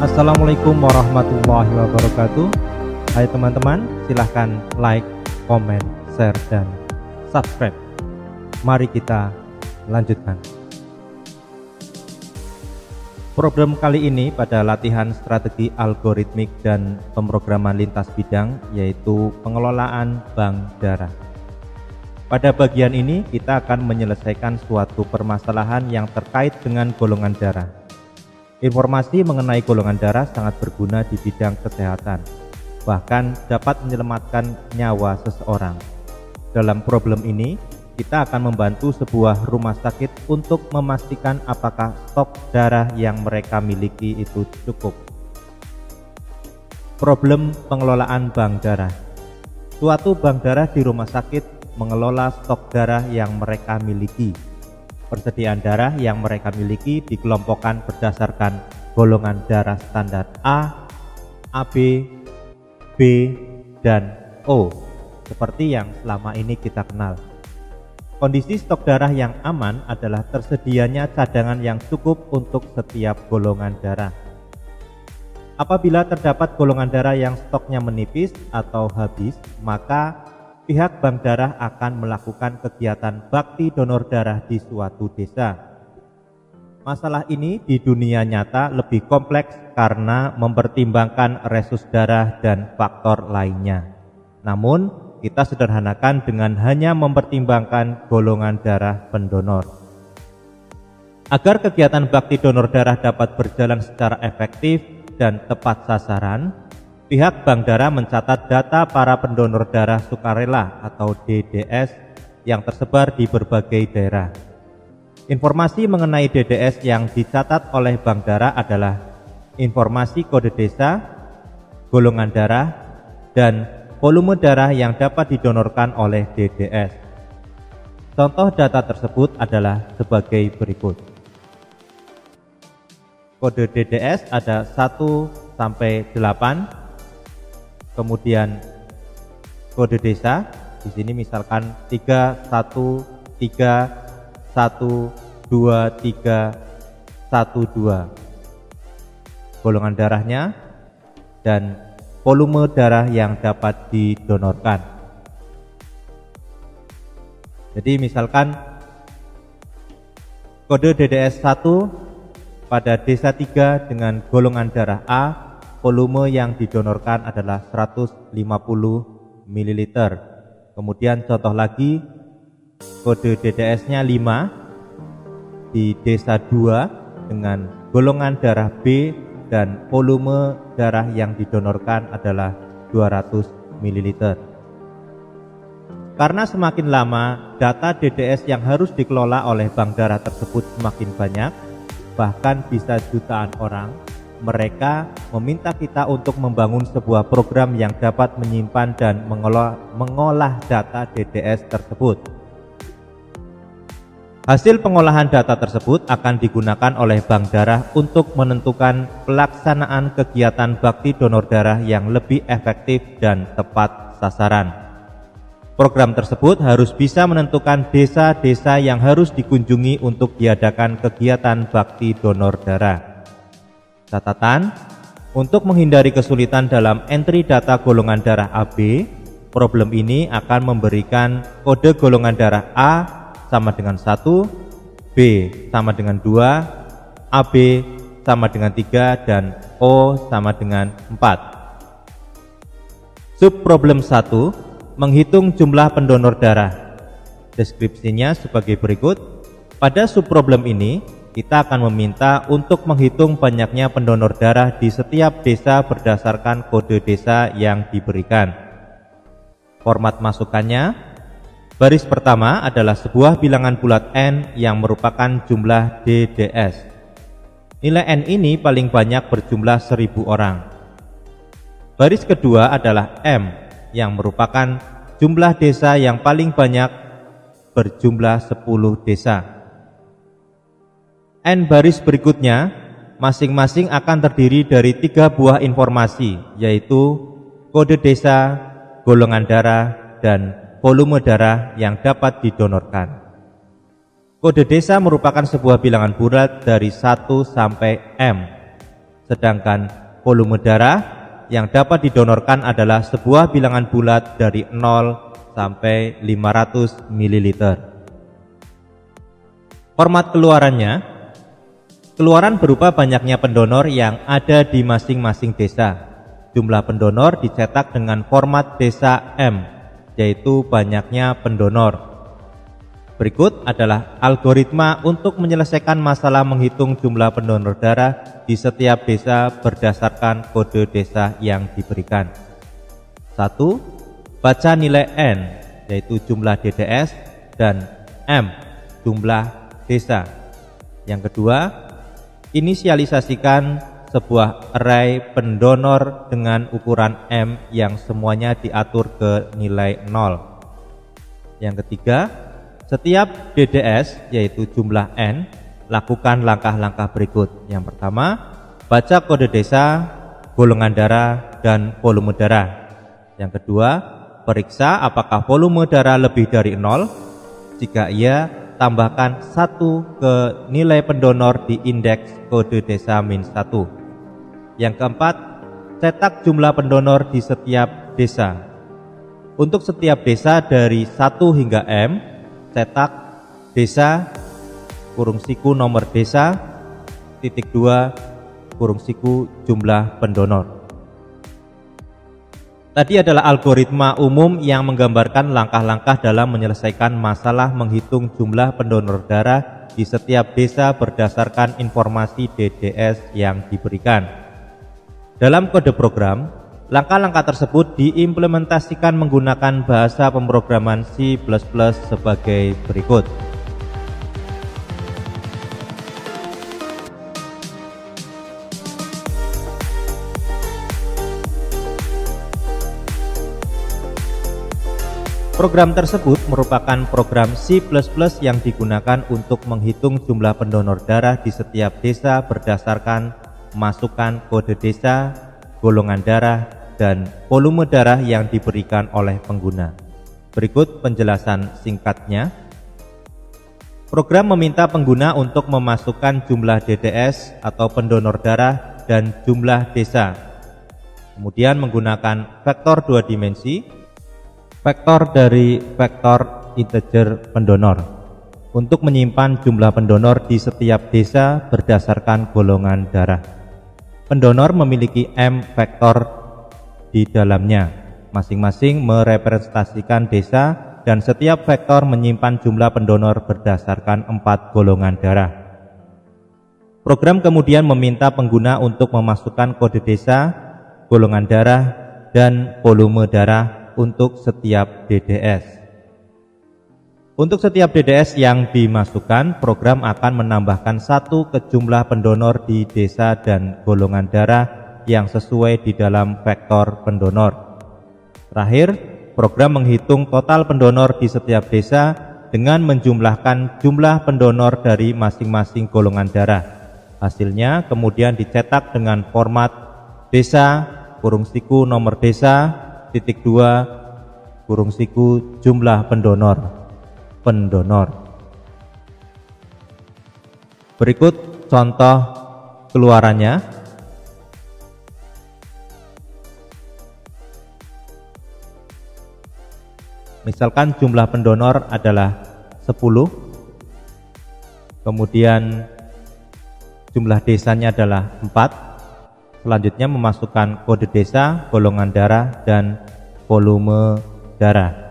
Assalamualaikum warahmatullahi wabarakatuh. Hai teman-teman, silahkan like, komen, share, dan subscribe. Mari kita lanjutkan. Problem kali ini pada latihan strategi algoritmik dan pemrograman lintas bidang, yaitu pengelolaan bank darah. Pada bagian ini kita akan menyelesaikan suatu permasalahan yang terkait dengan golongan darah. Informasi mengenai golongan darah sangat berguna di bidang kesehatan, bahkan dapat menyelamatkan nyawa seseorang. Dalam problem ini, kita akan membantu sebuah rumah sakit untuk memastikan apakah stok darah yang mereka miliki itu cukup. Problem pengelolaan bank darah. Suatu bank darah di rumah sakit mengelola stok darah yang mereka miliki. Persediaan darah yang mereka miliki dikelompokkan berdasarkan golongan darah standar A, AB, B, dan O, seperti yang selama ini kita kenal. Kondisi stok darah yang aman adalah tersedianya cadangan yang cukup untuk setiap golongan darah. Apabila terdapat golongan darah yang stoknya menipis atau habis, maka pihak bank darah akan melakukan kegiatan bakti donor darah di suatu desa. Masalah ini di dunia nyata lebih kompleks karena mempertimbangkan resus darah dan faktor lainnya. Namun, kita sederhanakan dengan hanya mempertimbangkan golongan darah pendonor. Agar kegiatan bakti donor darah dapat berjalan secara efektif dan tepat sasaran, pihak bank darah mencatat data para pendonor darah sukarela atau DDS yang tersebar di berbagai daerah. Informasi mengenai DDS yang dicatat oleh bank darah adalah informasi kode desa, golongan darah, dan volume darah yang dapat didonorkan oleh DDS. Contoh data tersebut adalah sebagai berikut. Kode DDS ada 1 sampai 8. Kemudian kode desa di sini misalkan 31312312. Golongan darahnya dan volume darah yang dapat didonorkan. Jadi misalkan kode DDS 1 pada desa 3 dengan golongan darah A, volume yang didonorkan adalah 150 ml. Kemudian contoh lagi, kode DDS-nya 5 di desa 2 dengan golongan darah B dan volume darah yang didonorkan adalah 200 ml. Karena semakin lama data DDS yang harus dikelola oleh bank darah tersebut semakin banyak, bahkan bisa jutaan orang, mereka meminta kita untuk membangun sebuah program yang dapat menyimpan dan mengolah data DDS tersebut. Hasil pengolahan data tersebut akan digunakan oleh bank darah untuk menentukan pelaksanaan kegiatan bakti donor darah yang lebih efektif dan tepat sasaran. Program tersebut harus bisa menentukan desa-desa yang harus dikunjungi untuk diadakan kegiatan bakti donor darah. Catatan, untuk menghindari kesulitan dalam entry data golongan darah AB, problem ini akan memberikan kode golongan darah A sama dengan 1, B sama dengan 2, AB sama dengan 3, dan O sama dengan 4. Subproblem 1, menghitung jumlah pendonor darah. Deskripsinya sebagai berikut. Pada subproblem ini, kita akan meminta untuk menghitung banyaknya pendonor darah di setiap desa berdasarkan kode desa yang diberikan. Format masukannya, baris pertama adalah sebuah bilangan bulat N yang merupakan jumlah DDS. Nilai N ini paling banyak berjumlah 1000 orang. Baris kedua adalah M yang merupakan jumlah desa yang paling banyak berjumlah 10 desa. N baris berikutnya masing-masing akan terdiri dari 3 buah informasi, yaitu kode desa, golongan darah, dan volume darah yang dapat didonorkan. Kode desa merupakan sebuah bilangan bulat dari 1 sampai M. Sedangkan volume darah yang dapat didonorkan adalah sebuah bilangan bulat dari 0 sampai 500 ml. Format keluarannya, keluaran berupa banyaknya pendonor yang ada di masing-masing desa. Jumlah pendonor dicetak dengan format desa M, yaitu banyaknya pendonor. Berikut adalah algoritma untuk menyelesaikan masalah menghitung jumlah pendonor darah di setiap desa berdasarkan kode desa yang diberikan. 1. Baca nilai N, yaitu jumlah DDS, dan M, jumlah desa. Yang kedua, inisialisasikan sebuah array pendonor dengan ukuran M yang semuanya diatur ke nilai 0. Yang ketiga, setiap DDS, yaitu jumlah N, lakukan langkah-langkah berikut. Yang pertama, baca kode desa, golongan darah, dan volume darah. Yang kedua, periksa apakah volume darah lebih dari 0. Jika iya, tambahkan 1 ke nilai pendonor di indeks kode desa -1. Yang keempat, cetak jumlah pendonor di setiap desa. Untuk setiap desa dari 1 hingga M, cetak desa kurung siku nomor desa titik 2 kurung siku jumlah pendonor. Tadi adalah algoritma umum yang menggambarkan langkah-langkah dalam menyelesaikan masalah menghitung jumlah pendonor darah di setiap desa berdasarkan informasi DDS yang diberikan. Dalam kode program, langkah-langkah tersebut diimplementasikan menggunakan bahasa pemrograman C++ sebagai berikut. Program tersebut merupakan program C++ yang digunakan untuk menghitung jumlah pendonor darah di setiap desa berdasarkan masukkan kode desa, golongan darah, dan volume darah yang diberikan oleh pengguna. Berikut penjelasan singkatnya. Program meminta pengguna untuk memasukkan jumlah DDS atau pendonor darah dan jumlah desa. Kemudian menggunakan vektor 2 dimensi, vektor dari vektor integer pendonor, untuk menyimpan jumlah pendonor di setiap desa berdasarkan golongan darah. Pendonor memiliki M vektor di dalamnya, masing-masing merepresentasikan desa dan setiap vektor menyimpan jumlah pendonor berdasarkan 4 golongan darah. Program kemudian meminta pengguna untuk memasukkan kode desa, golongan darah, dan volume darah untuk setiap DDS. Untuk setiap DDS yang dimasukkan, program akan menambahkan 1 ke jumlah pendonor di desa dan golongan darah yang sesuai di dalam vektor pendonor. Terakhir, program menghitung total pendonor di setiap desa dengan menjumlahkan jumlah pendonor dari masing-masing golongan darah. Hasilnya kemudian dicetak dengan format desa kurung siku nomor desa titik 2 kurung siku jumlah pendonor. Berikut contoh keluarannya. Misalkan jumlah pendonor adalah 10, kemudian jumlah desanya adalah 4. Selanjutnya memasukkan kode desa, golongan darah, dan volume darah.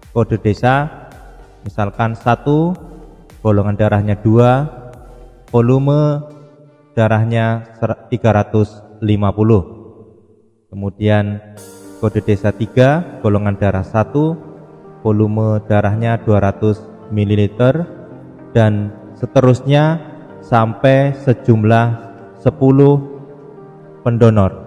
Kode desa misalkan 1, golongan darahnya 2, volume darahnya 350. Kemudian kode desa 3, golongan darah 1, volume darahnya 200 ml, dan seterusnya sampai sejumlah 10 pendonor.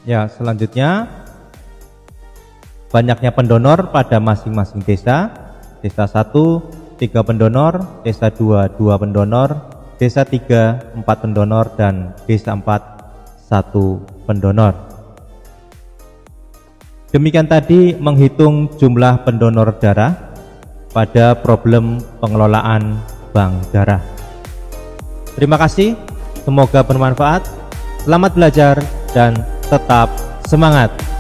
Ya, selanjutnya banyaknya pendonor pada masing-masing desa. Desa 1 3 pendonor, desa 2 2 pendonor, desa 3 4 pendonor, dan desa 4 1 pendonor. Demikian tadi menghitung jumlah pendonor darah pada problem pengelolaan bank darah. Terima kasih, semoga bermanfaat. Selamat belajar dan tetap semangat.